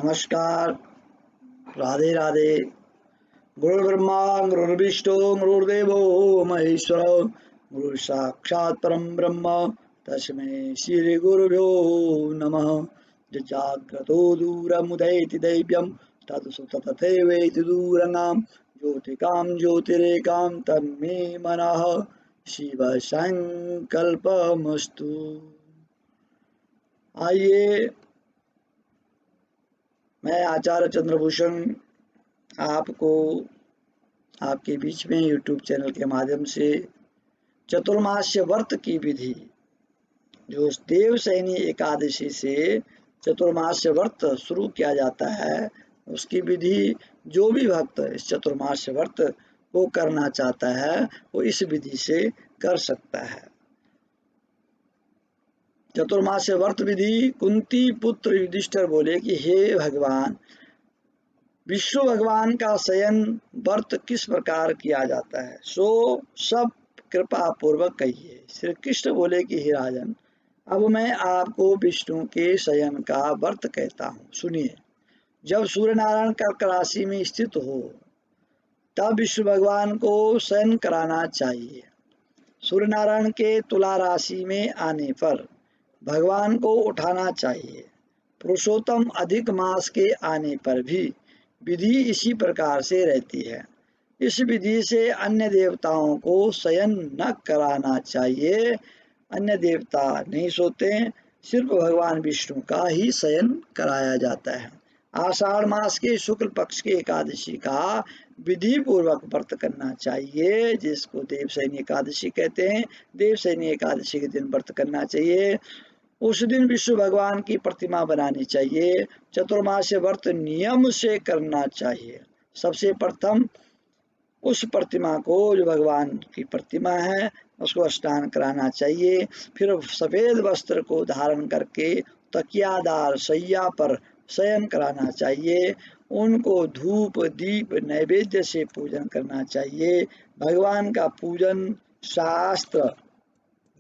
नमस्कार। राधे राधे। गुरु ब्रह्मा गुरुर्विष्णु गुरुर्देवो महेश्वर गुरु साक्षात् परम ब्रह्म तस्मै श्री गुरुभ्यो नमः। जाग्रतो दूरमुदैति दैव्यं तत्सुत तथैवेति दूरगां ज्योतिकां ज्योतिरेकां तन्मे मनः शिव संकल्पमस्तु। आइए, मैं आचार्य चंद्रभूषण आपको आपके बीच में YouTube चैनल के माध्यम से चतुर्मास्य व्रत की विधि, जो देवशयनी एकादशी से चतुर्मास्य व्रत शुरू किया जाता है, उसकी विधि जो भी भक्त इस चतुर्मास्य व्रत को करना चाहता है वो इस विधि से कर सकता है। चतुर्मास्य व्रत विधि कुंती पुत्र युधिष्ठिर बोले कि हे भगवान, विष्णु भगवान का शयन व्रत किस प्रकार किया जाता है, सो सब कृपा पूर्वक कहिए। श्री कृष्ण बोले कि हे राजन, अब मैं आपको विष्णु के शयन का व्रत कहता हूँ, सुनिए। जब सूर्य नारायण कर्क राशि में स्थित हो तब विष्णु भगवान को शयन कराना चाहिए। सूर्य नारायण के तुला राशि में आने पर भगवान को उठाना चाहिए। पुरुषोत्तम अधिक मास के आने पर भी विधि इसी प्रकार से रहती है। इस विधि से अन्य देवताओं को शयन न कराना चाहिए। अन्य देवता नहीं सोते, सिर्फ भगवान विष्णु का ही शयन कराया जाता है। आषाढ़ मास के शुक्ल पक्ष के एकादशी का विधि पूर्वक व्रत करना चाहिए, जिसको देवशयनी एकादशी कहते हैं। देवशयनी एकादशी के दिन व्रत करना चाहिए। उस दिन विष्णु भगवान की प्रतिमा बनानी चाहिए। चतुर्मास्य व्रत नियम से करना चाहिए। सबसे प्रथम उस प्रतिमा को, जो भगवान की प्रतिमा है, उसको स्नान कराना चाहिए। फिर सफेद वस्त्र को धारण करके तकियादार शैया पर शयन कराना चाहिए। उनको धूप दीप नैवेद्य से पूजन करना चाहिए। भगवान का पूजन शास्त्र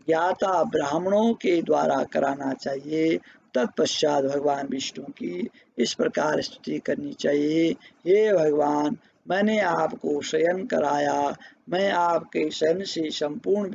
ज्ञाता ब्राह्मणों के द्वारा कराना चाहिए। तत्पश्चात भगवान विष्णु की इस प्रकार स्तुति करनी चाहिए। हे भगवान, मैंने आपको शयन कराया, मैं आपके शयन से संपूर्ण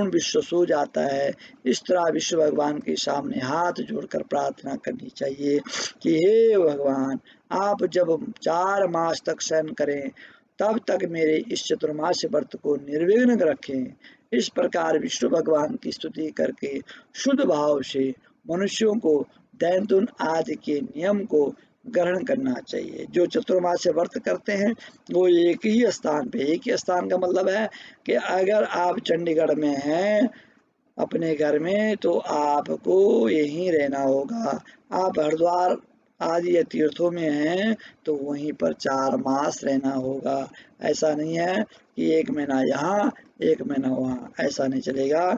विश्व सो जाता है। इस तरह विश्व भगवान के सामने हाथ जोड़कर प्रार्थना करनी चाहिए कि हे भगवान, आप जब 4 मास तक शयन करें तब तक मेरे इस चतुर्मास्य व्रत को निर्विघ्न रखें। इस प्रकार विष्णु भगवान की स्तुति करके शुद्ध भाव से मनुष्यों को दैनतुन आदि के नियम को ग्रहण करना चाहिए। जो चतुर्मास्य व्रत करते हैं वो एक ही स्थान पे, एक ही स्थान का मतलब है कि अगर आप चंडीगढ़ में हैं अपने घर में तो आपको यहीं रहना होगा। आप हरिद्वार आदि या तीर्थों में हैं तो वहीं पर 4 मास रहना होगा। ऐसा नहीं है कि 1 महीना यहाँ 1 महीना वहाँ, ऐसा नहीं चलेगा।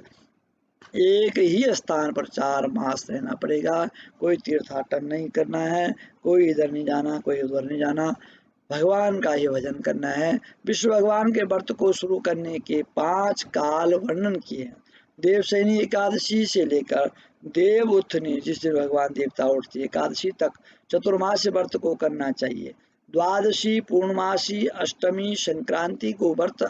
एक ही स्थान पर 4 मास रहना पड़ेगा। कोई तीर्थाटन नहीं करना है, कोई इधर नहीं जाना, कोई उधर नहीं जाना, भगवान का ही भजन करना है। विष्णु भगवान के व्रत को शुरू करने के 5 काल वर्णन किए हैं। देवशयनी एकादशी से लेकर देव उत्थनी, जिस दिन भगवान देवता उठती है, एकादशी तक चतुर्मास्य व्रत को करना चाहिए। द्वादशी, पूर्णमासी, अष्टमी, संक्रांति को व्रत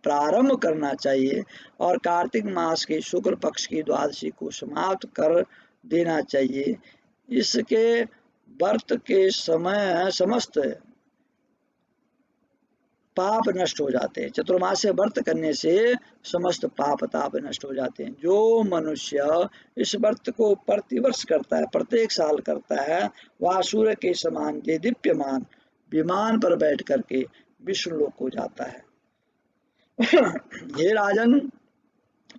प्रारंभ करना चाहिए और कार्तिक मास के शुक्ल पक्ष की द्वादशी को समाप्त कर देना चाहिए। इसके व्रत के समय समस्त पाप नष्ट हो जाते हैं। चतुर्मास्य व्रत करने से समस्त पाप ताप नष्ट हो जाते हैं। जो मनुष्य इस व्रत को प्रतिवर्ष करता है, प्रत्येक साल करता है, वह सूर्य के समान दीप्यमान विमान पर बैठ करके विष्णु लोक को जाता है। हे राजन,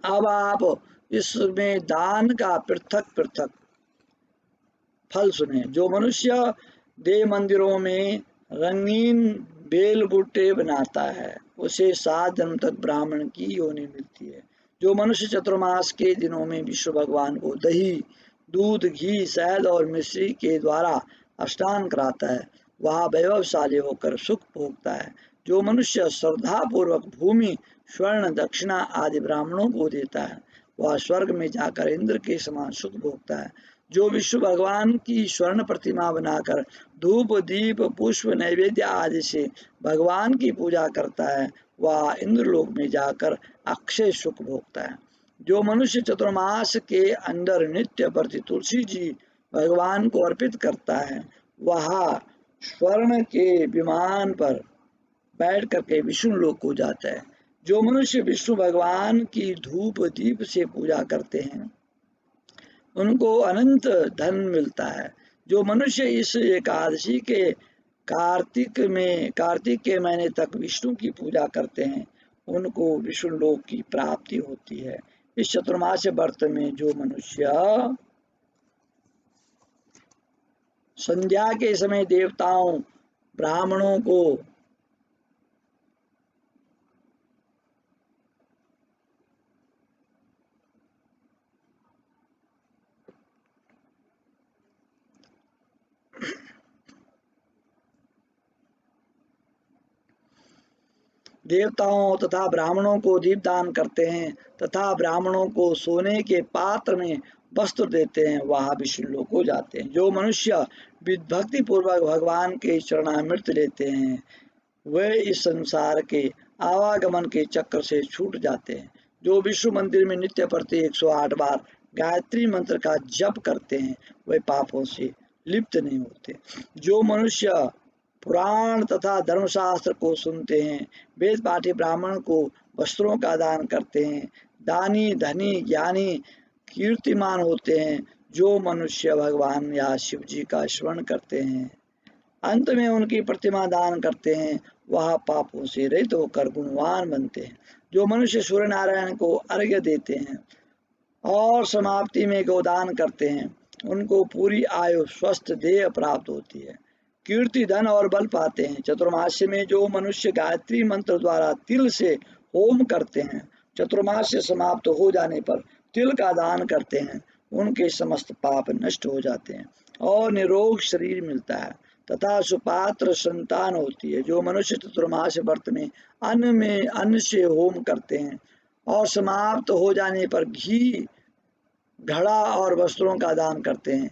अब आप इसमें दान का पृथक पृथक फल सुने। जो मनुष्य देव मंदिरों में रंगीन बेल बूटे बनाता है उसे 7 जन्म तक ब्राह्मण की योनि मिलती है। जो मनुष्य चतुर्मास के दिनों में विष्णु भगवान को दही, दूध, घी, शहद और मिश्री के द्वारा स्नान कराता है वह वैभवशाली होकर सुख भोगता है। जो मनुष्य श्रद्धा पूर्वक भूमि, स्वर्ण, दक्षिणा आदि ब्राह्मणों को देता है वह स्वर्ग में जाकर इंद्र के समान सुख भोगता है। जो विष्णु भगवान की स्वर्ण प्रतिमा बनाकर धूप दीप पुष्प नैवेद्य आदि से भगवान की पूजा करता है, वह इंद्रलोक में जाकर अक्षय सुख भोगता है। जो मनुष्य चतुर्मास के अंदर नित्य प्रति तुलसी जी भगवान को अर्पित करता है, वह स्वर्ण के विमान पर बैठ करके विष्णु लोक को जाता है। जो मनुष्य विष्णु भगवान की धूप दीप से पूजा करते हैं, उनको अनंत धन मिलता है। जो मनुष्य इस एकादशी के कार्तिक के महीने तक विष्णु की पूजा करते हैं, उनको विष्णु लोक की प्राप्ति होती है। इस चतुर्मास व्रत में जो मनुष्य संध्या के समय देवताओं ब्राह्मणों को तथा ब्राह्मणों को दीपदान करते हैं तथा ब्राह्मणों को सोने के पात्र में वस्त्र देते हैं, वह विष्णु लोक को जाते हैं। जो मनुष्य भक्ति पूर्वक भगवान के चरणामृत लेते हैं, वे इस संसार के आवागमन के चक्र से छूट जाते हैं। जो विष्णु मंदिर में नित्य प्रति 108 बार गायत्री मंत्र का जप करते हैं, वे पापों से लिप्त नहीं होते। जो मनुष्य पुराण तथा धर्मशास्त्र को सुनते हैं, वेद पाठी ब्राह्मण को वस्त्रों का दान करते हैं, दानी धनी ज्ञानी कीर्तिमान होते हैं। जो मनुष्य भगवान या शिव जी का स्मरण करते हैं, अंत में उनकी प्रतिमा दान करते हैं, वह पापों से रहित होकर गुणवान बनते हैं। जो मनुष्य सूर्य नारायण को अर्घ्य देते हैं और समाप्ति में गोदान करते हैं, उनको पूरी आयु स्वस्थ देह प्राप्त होती है, कीर्ति धन और बल पाते हैं। चतुर्मास्य में जो मनुष्य गायत्री मंत्र द्वारा तिल से होम करते हैं, चतुर्मास्य समाप्त हो जाने पर तिल का दान करते हैं, उनके समस्त पाप नष्ट हो जाते हैं और निरोग शरीर मिलता है तथा सुपात्र संतान होती है। जो मनुष्य चतुर्मास व्रत में अन्न से होम करते हैं और समाप्त हो जाने पर घी घड़ा और वस्त्रों का दान करते हैं,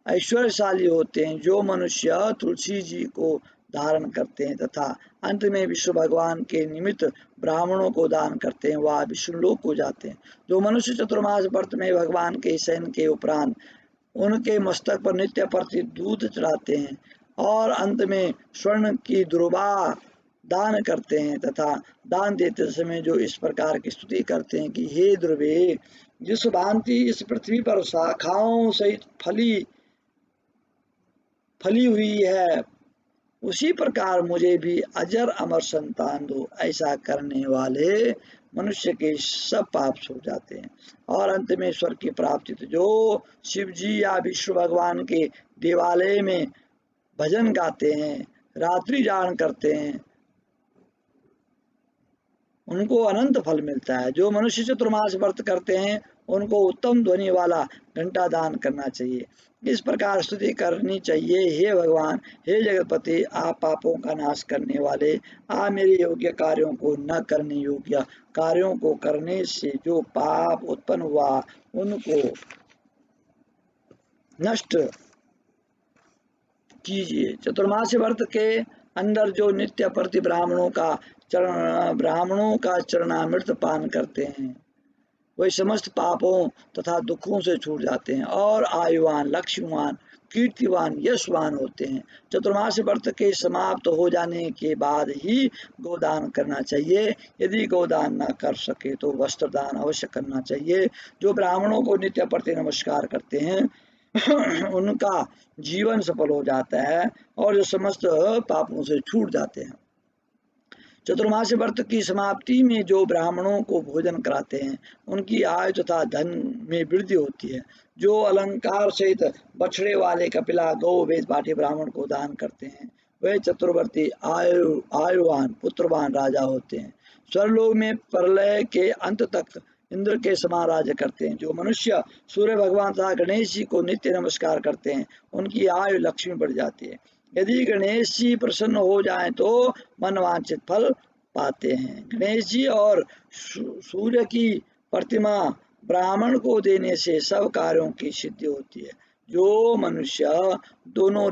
ऐश्वर्यशाली होते हैं। जो मनुष्य तुलसी जी को धारण करते हैं तथा अंत में विष्णु भगवान के निमित्त ब्राह्मणों को दान करते हैं, वह विष्णु लोक को जाते हैं। जो मनुष्य चतुर्मास व्रत में भगवान के शयन के उपरांत उनके मस्तक पर नित्य प्रति दूध चढ़ाते हैं और अंत में स्वर्ण की दुर्वा दान करते हैं तथा दान देते समय जो इस प्रकार की स्तुति करते हैं कि हे ध्रुवे, जिस भांति इस पृथ्वी पर शाखाओं सहित फली हुई है, उसी प्रकार मुझे भी अजर अमर संतान दो। ऐसा करने वाले मनुष्य के सब पाप छूट जाते हैं और अंत में स्वर्ग की प्राप्ति। तो जो शिव जी या विष्णु भगवान के देवालय में भजन गाते हैं, रात्रि जागरण करते हैं, उनको अनंत फल मिलता है। जो मनुष्य चतुर्मास व्रत करते हैं, उनको उत्तम ध्वनि वाला घंटा दान करना चाहिए। इस प्रकार स्तुति करनी चाहिए, हे भगवान, हे जगतपति, आप पापों का नाश करने वाले, आप मेरे योग्य कार्यों को न करने योग्य कार्यों को करने से जो पाप उत्पन्न हुआ उनको नष्ट कीजिए। चतुर्मास व्रत के अंदर जो नित्य प्रति ब्राह्मणों का चरणामृत पान करते हैं, वे समस्त पापों तथा दुखों से छूट जाते हैं और आयुवान, लक्ष्मीवान, कीर्तिवान, यशवान होते हैं। चतुर्मास व्रत के समाप्त हो जाने के बाद ही गोदान करना चाहिए। यदि गोदान न कर सके तो वस्त्र दान अवश्य करना चाहिए। जो ब्राह्मणों को नित्य प्रति नमस्कार करते हैं उनका जीवन सफल हो जाता है और जो समस्त पापों से छूट जाते हैं। चतुर्मास व्रत की समाप्ति में जो ब्राह्मणों को भोजन कराते हैं, उनकी आयु तथा धन में वृद्धि होती है। जो अलंकार सहित बछड़े वाले कपिला गौ वेद पाठी ब्राह्मण को दान करते हैं, वे चतुर्वर्ती आयुवान पुत्रवान राजा होते हैं। स्वर्गलोक में प्रलय के अंत तक इंद्र के समान राज्य करते हैं। जो मनुष्य सूर्य भगवान तथा गणेश जी को नित्य नमस्कार करते हैं, उनकी आयु लक्ष्मी बढ़ जाती है। यदि गणेश जी प्रसन्न हो जाएं तो मनवांछित फल पाते हैं। गणेश जी और सूर्य की प्रतिमा ब्राह्मण को देने से सब कार्यों की सिद्धि होती है। जो मनुष्य दोनों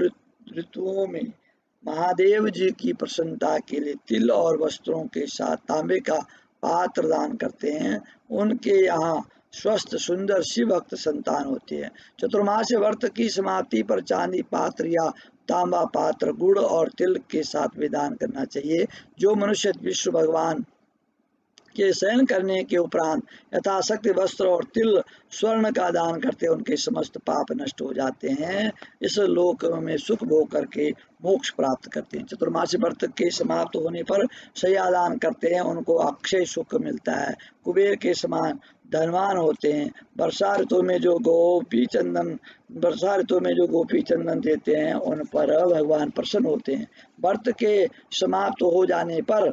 ऋतुओं में महादेव जी की प्रसन्नता के लिए तिल और वस्त्रों के साथ तांबे का पात्र दान करते हैं, उनके यहाँ स्वस्थ सुंदर शिव भक्त संतान होती है। चतुर्मास व्रत की समाप्ति पर चांदी पात्र या तांबा पात्र गुड़ और तिल के साथ भी दान करना चाहिए। जो मनुष्य विष्णु भगवान के शयन करने के उपरांत यथाशक्ति वस्त्र और तिल स्वर्ण का दान करते उनके समस्त पाप नष्ट हो जाते हैं, इस लोक में सुख भोग करके मोक्ष प्राप्त करते हैं। चतुर्मासी व्रत के समाप्त होने पर शय्या दान करते हैं, उनको अक्षय सुख मिलता है, कुबेर के समान धनवान होते हैं। वर्षा ऋतु में जो गोपी चंदन देते हैं उन पर भगवान प्रसन्न होते हैं। व्रत के समाप्त हो जाने पर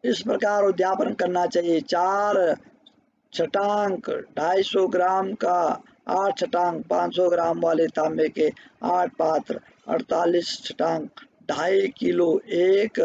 इस प्रकार उद्यापन करना चाहिए। 4 छटांक 250 ग्राम का, 8 छटांक 500 ग्राम वाले तांबे के 8 पात्र, 48 छटांक 2.5 किलो एक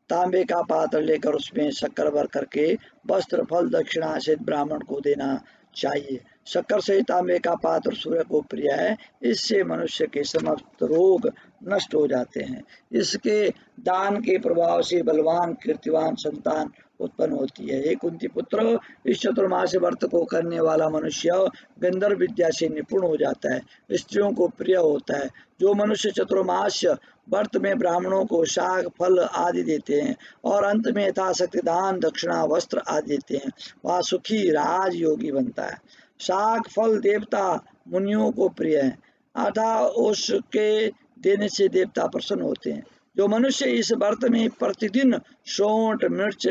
तांबे का पात्र लेकर उसमें शक्कर भर करके वस्त्र फल दक्षिणा सहित ब्राह्मण को देना चाहिए। शक्कर सहित तांबे का पात्र सूर्य को प्रिय है, इससे मनुष्य के समस्त रोग नष्ट हो जाते हैं। इसके दान के प्रभाव से बलवान कीर्तिवान संतान उत्पन्न होती है। हे कुंती पुत्र, इस चतुर्मास व्रत को करने वाला मनुष्य गंधर्व विद्या से निपुण हो जाता है, स्त्रियों को प्रिय होता है। जो मनुष्य चतुर्मास व्रत में ब्राह्मणों को शाक फल आदि देते हैं और अंत में यथाशक्ति दान दक्षिणा वस्त्र आदि देते हैं, वह सुखी राजयोगी बनता है। शाक फल देवता मुनियों को प्रिय है, अतः उसके देने से देवता प्रसन्न होते हैं। जो मनुष्य इस व्रत में प्रतिदिन सौंठ मिर्च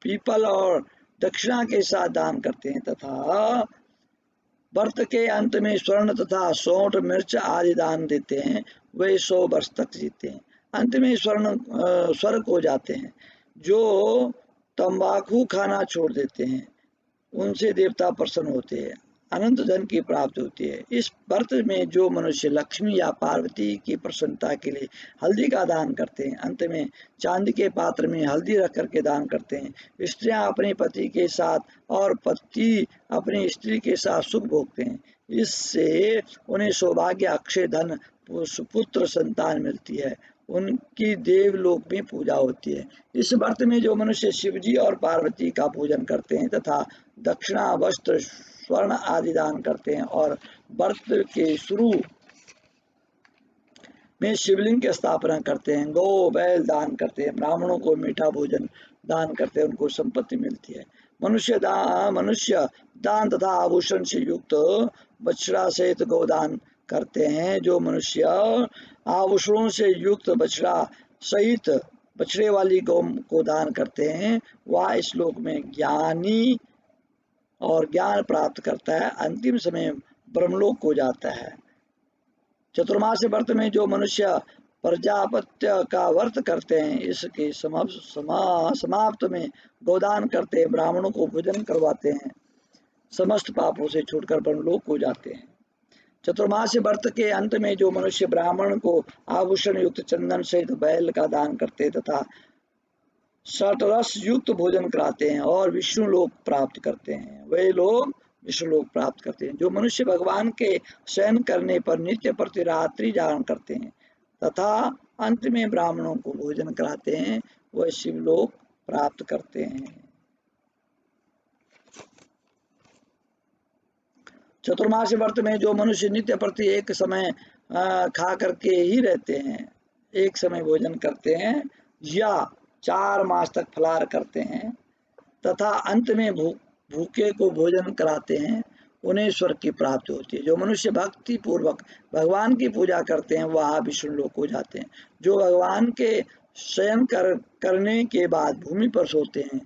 पीपल और दक्षिणा के साथ दान करते हैं तथा व्रत के अंत में स्वर्ण तथा सौंठ मिर्च आदि दान देते हैं, वे 100 वर्ष तक जीते हैं, अंत में स्वर्ग हो जाते हैं। जो तंबाकू खाना छोड़ देते हैं उनसे देवता प्रसन्न होते हैं, अनंत धन की प्राप्ति होती है। इस व्रत में जो मनुष्य लक्ष्मी या पार्वती की प्रसन्नता के लिए हल्दी का दान करते हैं, अंत में चांदी के पात्र में हल्दी रख करके दान करते हैं। स्त्रियां अपने पति के साथ और पति अपनी स्त्री के साथ सुख भोगते हैं, इससे उन्हें सौभाग्य अक्षय धन पुत्र संतान मिलती है, उनकी देवलोक में पूजा होती है। इस व्रत में जो मनुष्य शिवजी और पार्वती का पूजन करते हैं तथा दक्षिणा वस्त्र स्वर्ण आदि दान करते हैं और व्रत के शुरू में शिवलिंग की स्थापना करते हैं, गौ बैल दान करते हैं, ब्राह्मणों को मीठा भोजन दान करते हैं, उनको संपत्ति मिलती है। मनुष्य दान तथा आभूषण से युक्त बछड़ा सहित गोदान करते हैं। जो मनुष्य आभूषणों से युक्त बछड़ा सहित बछड़े वाली गौ को दान करते हैं, वह इस लोक में ज्ञानी और ज्ञान प्राप्त करता है, अंतिम समय ब्रह्मलोक को जाता है। चतुर्मास व्रत में जो मनुष्य प्रजापत्य का व्रत करते हैं, इसके समाप्त में गोदान करते हैं, ब्राह्मणों को भोजन करवाते हैं, समस्त पापों से छूटकर ब्रह्मलोक को जाते हैं। चतुर्मास व्रत के अंत में जो मनुष्य ब्राह्मण को आभूषण युक्त चंदन सहित बैल का दान करते तथा षटरस युक्त भोजन कराते हैं और विष्णु लोक प्राप्त करते हैं, वे लोग विष्णु लोक प्राप्त करते हैं। जो मनुष्य भगवान के शयन करने पर नित्य प्रति रात्रि जागरण करते हैं तथा अंत में ब्राह्मणों को भोजन कराते हैं, वह शिवलोक प्राप्त करते हैं। चतुर्मास व्रत में जो मनुष्य नित्य प्रति एक समय खा करके ही रहते हैं, एक समय भोजन करते हैं या 4 मास तक फलाहार करते हैं तथा अंत में भूखे को भोजन कराते हैं, उन्हें स्वर्ग की प्राप्ति होती है। जो मनुष्य भक्ति पूर्वक भगवान की पूजा करते हैं, वह विष्णु लोक को जाते हैं। जो भगवान के शयन करने के बाद भूमि पर सोते हैं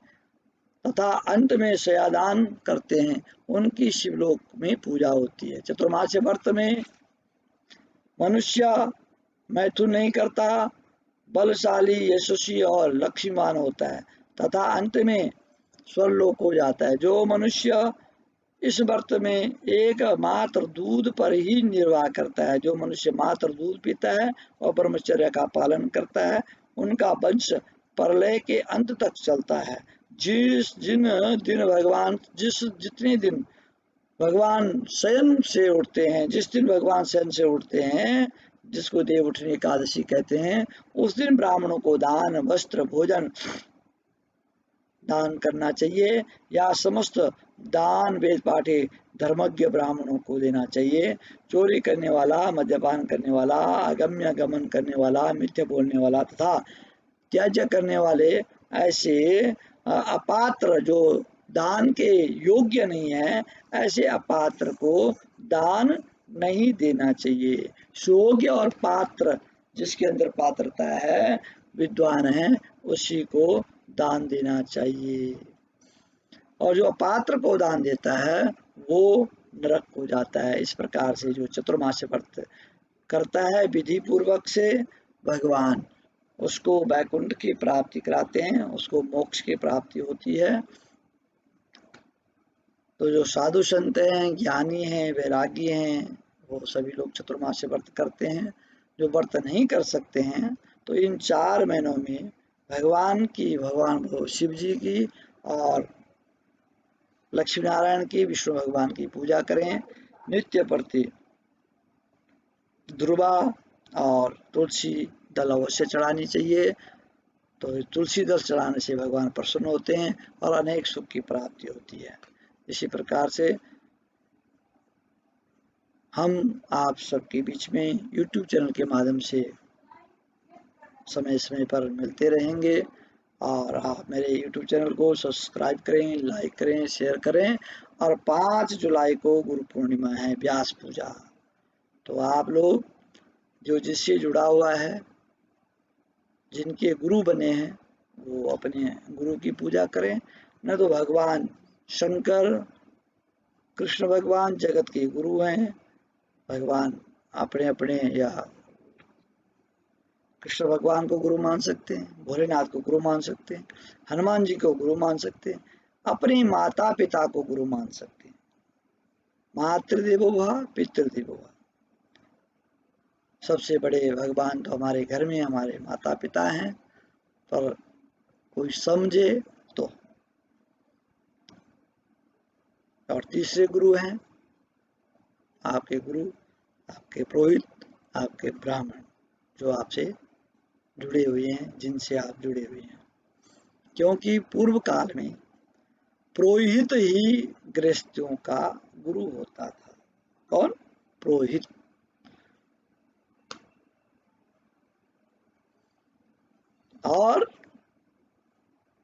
तथा अंत में शयादान करते हैं, उनकी शिवलोक में पूजा होती है। चतुर्मास व्रत में मनुष्य मैथुन नहीं करता, बलशाली यशस्वी और लक्ष्मीवान होता है तथा अंत में स्वर्लोक हो जाता है। जो मनुष्य इस व्रत में एक मात्र दूध पर ही निर्वाह करता है, जो मनुष्य मात्र दूध पीता है और ब्रह्मचर्य का पालन करता है, उनका वंश प्रलय के अंत तक चलता है। जितने दिन भगवान शयन से उठते हैं, जिस दिन भगवान शयन से उठते हैं, जिसको देव उठनी एकादशी कहते हैं, उस दिन ब्राह्मणों को दान, वस्त्र, भोजन दान करना चाहिए, या समस्त दान वेद पाठे धर्मज्ञ ब्राह्मणों को देना चाहिए। चोरी करने वाला, मद्यपान करने वाला, अगम्य गमन करने वाला, मिथ्या बोलने वाला तथा त्याज्य करने वाले ऐसे अपात्र जो दान के योग्य नहीं है, ऐसे अपात्र को दान नहीं देना चाहिए। सुयोग्य और पात्र, जिसके अंदर पात्रता है, विद्वान है, उसी को दान देना चाहिए। और जो अपात्र को दान देता है वो नरक हो जाता है। इस प्रकार से जो चतुर्मास्य व्रत करता है विधि पूर्वक से, भगवान उसको वैकुंठ की प्राप्ति कराते हैं, उसको मोक्ष की प्राप्ति होती है। तो जो साधु संत हैं, ज्ञानी हैं, वैरागी हैं, वो सभी लोग चतुर्मास्य व्रत करते हैं। जो व्रत नहीं कर सकते हैं तो इन 4 महीनों में भगवान शिव जी की और लक्ष्मी नारायण की, विष्णु भगवान की पूजा करें। नित्य प्रति ध्रुवा और तुलसी दल अवश्य चढ़ानी चाहिए। तो तुलसी दल चढ़ाने से भगवान प्रसन्न होते हैं और अनेक सुख की प्राप्ति होती है। इसी प्रकार से हम आप सबके बीच में YouTube चैनल के माध्यम से समय समय पर मिलते रहेंगे, और आप मेरे YouTube चैनल को सब्सक्राइब करें, लाइक करें, शेयर करें। और 5 जुलाई को गुरु पूर्णिमा है, व्यास पूजा। तो आप लोग जो जिससे जुड़ा हुआ है, जिनके गुरु बने हैं, वो अपने गुरु की पूजा करें। न तो भगवान शंकर, कृष्ण भगवान जगत के गुरु हैं। भगवान अपने अपने, या कृष्ण भगवान को गुरु मान सकते हैं, भोलेनाथ को गुरु मान सकते हैं, हनुमान जी को गुरु मान सकते हैं, अपने माता पिता को गुरु मान सकते हैं। मातृदेवो भव पितृदेवो भव। सबसे बड़े भगवान तो हमारे घर में हमारे माता पिता हैं, पर कोई समझे तो। और तीसरे गुरु हैं आपके गुरु, आपके पुरोहित, आपके ब्राह्मण, जो आपसे जुड़े हुए हैं, जिनसे आप जुड़े हुए हैं। क्योंकि पूर्व काल में पुरोहित ही गृहस्थियों का गुरु होता था। कौन? पुरोहित। और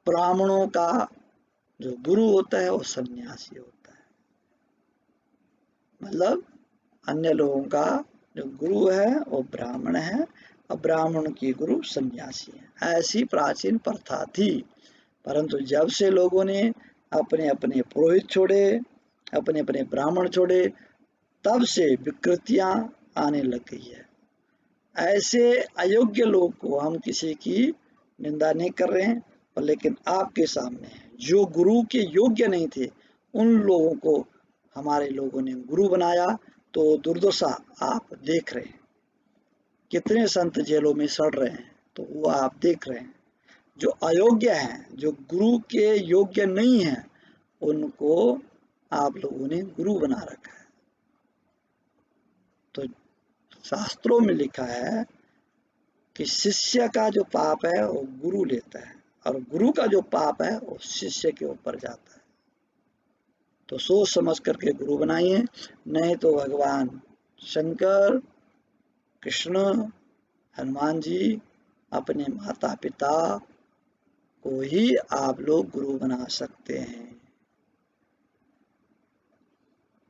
ब्राह्मणों का जो गुरु होता है वो सन्यासी होता है। मतलब अन्य लोगों का जो गुरु है वो ब्राह्मण है, और ब्राह्मण की गुरु सन्यासी है। ऐसी प्राचीन प्रथा थी। परंतु जब से लोगों ने अपने अपने पुरोहित छोड़े, अपने अपने ब्राह्मण छोड़े, तब से विकृतियां आने लग गई है। ऐसे अयोग्य लोग को हम किसी की निंदा नहीं कर रहे हैं, पर लेकिन आपके सामने जो गुरु के योग्य नहीं थे, उन लोगों को हमारे लोगों ने गुरु बनाया। तो दुर्दशा आप देख रहे हैं, कितने संत जेलों में सड़ रहे हैं, तो वो आप देख रहे हैं। जो अयोग्य हैं, जो गुरु के योग्य नहीं हैं, उनको आप लोगों ने गुरु बना रखा है। तो शास्त्रों में लिखा है कि शिष्य का जो पाप है वो गुरु लेता है, और गुरु का जो पाप है वो शिष्य के ऊपर जाता है। तो सोच समझ करके गुरु बनाइए, नहीं तो भगवान शंकर, कृष्ण, हनुमान जी, अपने माता पिता को ही आप लोग गुरु बना सकते हैं।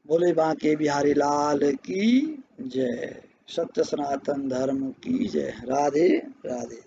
बोले बांके बिहारी लाल की जय। सत्य सनातन धर्म की जय। राधे राधे।